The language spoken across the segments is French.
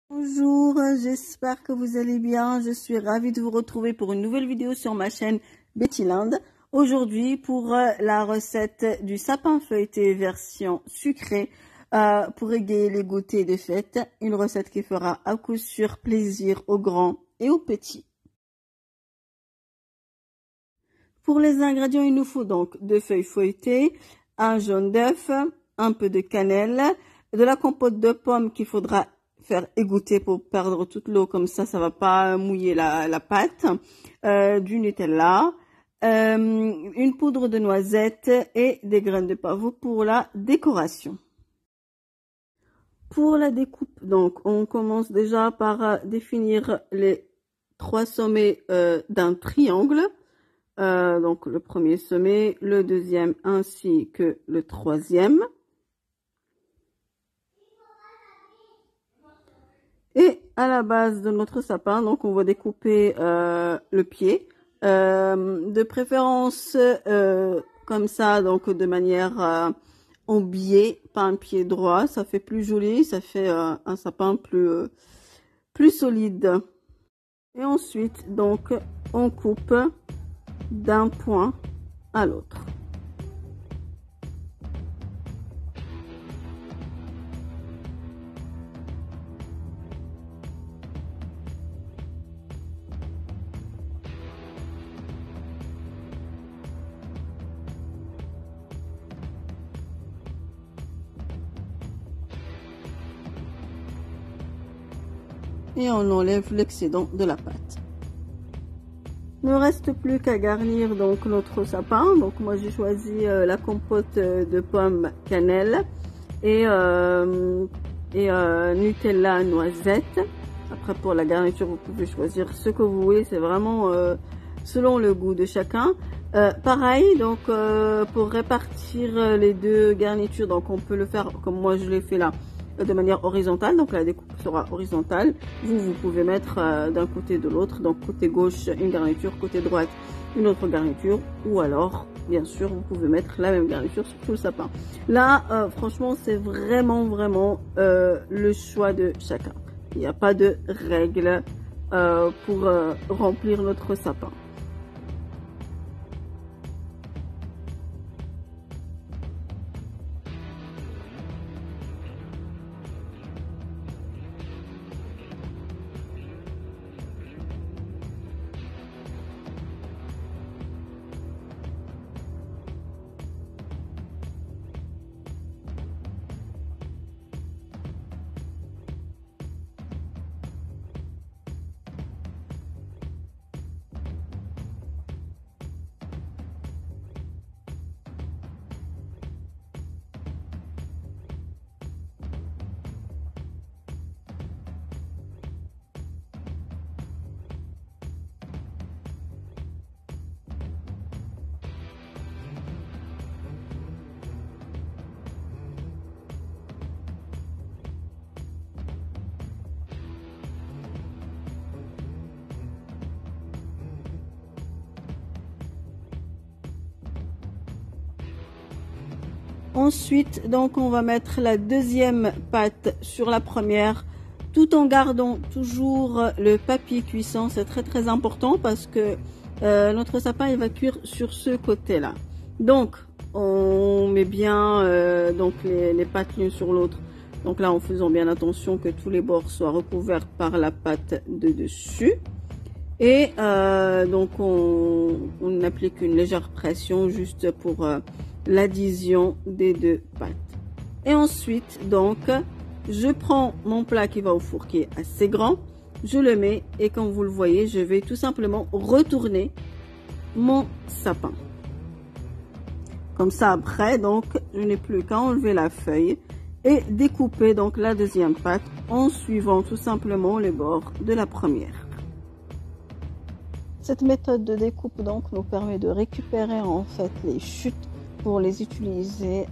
Bonjour, j'espère que vous allez bien. Je suis ravie de vous retrouver pour une nouvelle vidéo sur ma chaîne Bettyland. Aujourd'hui, pour la recette du sapin feuilleté version sucrée, pour égayer les goûters de fête. Une recette qui fera à coup sûr plaisir aux grands et aux petits. Pour les ingrédients, il nous faut donc 2 feuilles feuilletées, un jaune d'œuf, un peu de cannelle, de la compote de pommes qu'il faudra faire égoutter pour perdre toute l'eau, comme ça va pas mouiller la pâte, du Nutella, une poudre de noisettes et des graines de pavot pour la décoration. Pour la découpe, donc, on commence déjà par définir les 3 sommets d'un triangle. Donc le premier sommet, le deuxième ainsi que le troisième. Et à la base de notre sapin, donc on va découper le pied, de préférence comme ça, donc de manière en biais, pas un pied droit, ça fait plus joli, ça fait un sapin plus solide. Et ensuite, donc, on coupe d'un point à l'autre. Et on enlève l'excédent de la pâte. Il ne reste plus qu'à garnir donc notre sapin. Donc moi j'ai choisi la compote de pommes cannelle et Nutella noisette. Après pour la garniture vous pouvez choisir ce que vous voulez, c'est vraiment selon le goût de chacun. Pareil donc pour répartir les deux garnitures, donc on peut le faire comme moi je l'ai fait là, de manière horizontale, donc la découpe sera horizontale. Vous pouvez mettre d'un côté de l'autre, donc côté gauche une garniture, côté droite une autre garniture, ou alors bien sûr vous pouvez mettre la même garniture sur tout le sapin. Là franchement c'est vraiment le choix de chacun. Il n'y a pas de règle pour remplir notre sapin. Ensuite, donc, on va mettre la deuxième pâte sur la première, tout en gardant toujours le papier cuisson. C'est très important parce que notre sapin il va cuire sur ce côté-là. Donc, on met bien donc les pâtes l'une sur l'autre. Donc là, en faisant bien attention que tous les bords soient recouverts par la pâte de dessus. Et donc, on applique une légère pression juste pour l'adhésion des deux pâtes. Et ensuite donc je prends mon plat qui va au four qui est assez grand, je le mets et comme vous le voyez je vais tout simplement retourner mon sapin comme ça. Après donc je n'ai plus qu'à enlever la feuille et découper donc la deuxième pâte en suivant tout simplement les bords de la première. Cette méthode de découpe donc nous permet de récupérer en fait les chutes pour les utiliser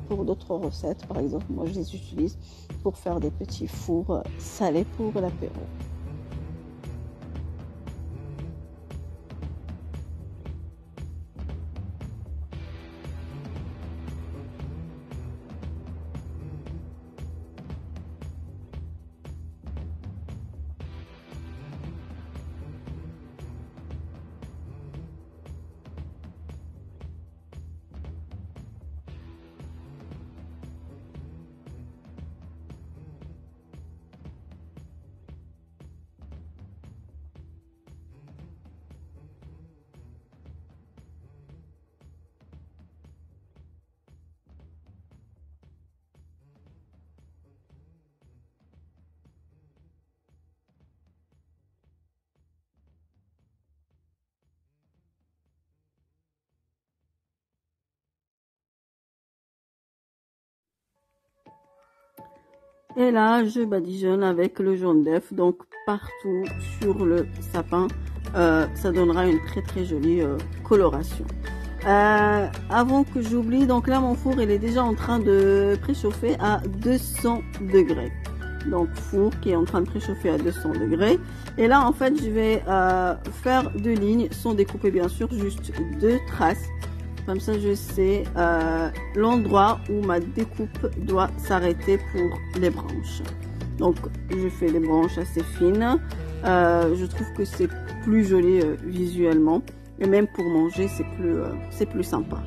pour d'autres recettes. Par exemple, moi je les utilise pour faire des petits fours salés pour l'apéro. Et là, je badigeonne avec le jaune d'œuf, donc partout sur le sapin. Ça donnera une très jolie coloration. Avant que j'oublie, donc là mon four il est déjà en train de préchauffer à 200 degrés. Donc four qui est en train de préchauffer à 200 degrés. Et là en fait je vais faire 2 lignes sans découper bien sûr, juste 2 traces. Comme ça je sais l'endroit où ma découpe doit s'arrêter pour les branches. Donc je fais des branches assez fines. Je trouve que c'est plus joli visuellement. Et même pour manger, c'est plus sympa.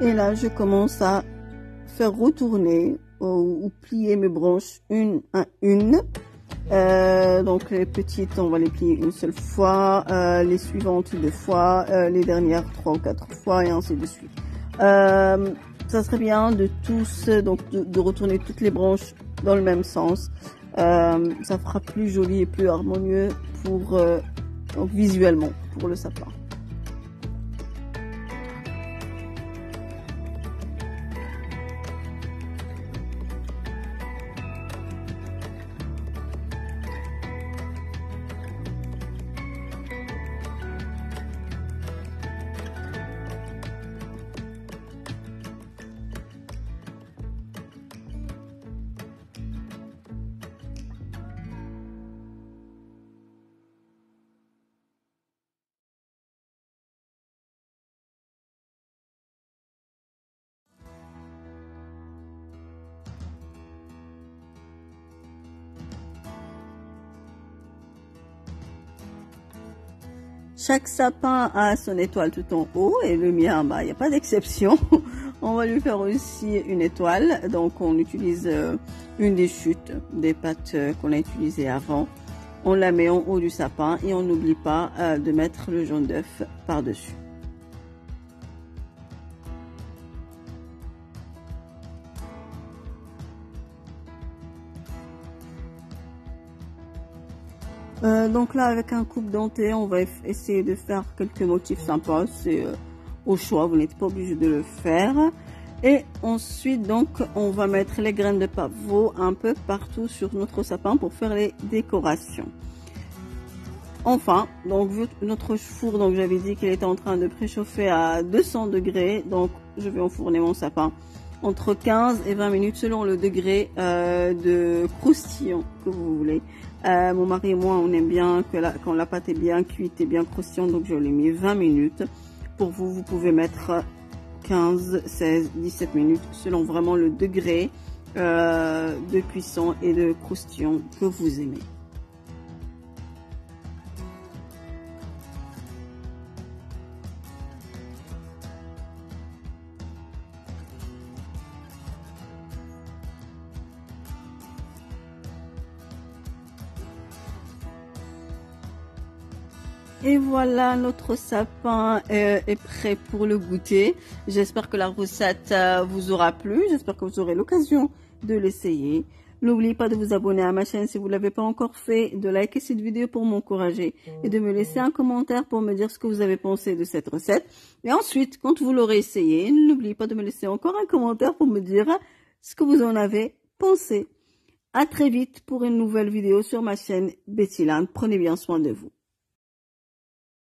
Et là, je commence à faire retourner ou plier mes branches une à une. Donc les petites, on va les plier une seule fois, les suivantes 2 fois, les dernières 3 ou 4 fois et ainsi de suite. Ça serait bien de de retourner toutes les branches dans le même sens. Ça fera plus joli et plus harmonieux donc visuellement pour le sapin. Chaque sapin a son étoile tout en haut et le mien, il n'y a pas d'exception. On va lui faire aussi une étoile. Donc on utilise une des chutes des pâtes qu'on a utilisées avant. On la met en haut du sapin et on n'oublie pas de mettre le jaune d'œuf par-dessus. Donc là, avec un coupe denté, on va essayer de faire quelques motifs sympas. C'est au choix, vous n'êtes pas obligé de le faire. Et ensuite, donc, on va mettre les graines de pavot un peu partout sur notre sapin pour faire les décorations. Enfin, donc notre four, donc j'avais dit qu'il était en train de préchauffer à 200 degrés. Donc, je vais enfourner mon sapin entre 15 et 20 minutes selon le degré de croustillant que vous voulez. Mon mari et moi, on aime bien quand la pâte est bien cuite et bien croustillante, donc je l'ai mis 20 minutes. Pour vous, vous pouvez mettre 15, 16, 17 minutes selon vraiment le degré de cuisson et de croustillant que vous aimez. Et voilà, notre sapin est prêt pour le goûter. J'espère que la recette vous aura plu. J'espère que vous aurez l'occasion de l'essayer. N'oubliez pas de vous abonner à ma chaîne si vous ne l'avez pas encore fait, de liker cette vidéo pour m'encourager et de me laisser un commentaire pour me dire ce que vous avez pensé de cette recette. Et ensuite, quand vous l'aurez essayé, n'oubliez pas de me laisser encore un commentaire pour me dire ce que vous en avez pensé. À très vite pour une nouvelle vidéo sur ma chaîne Betty Land. Prenez bien soin de vous.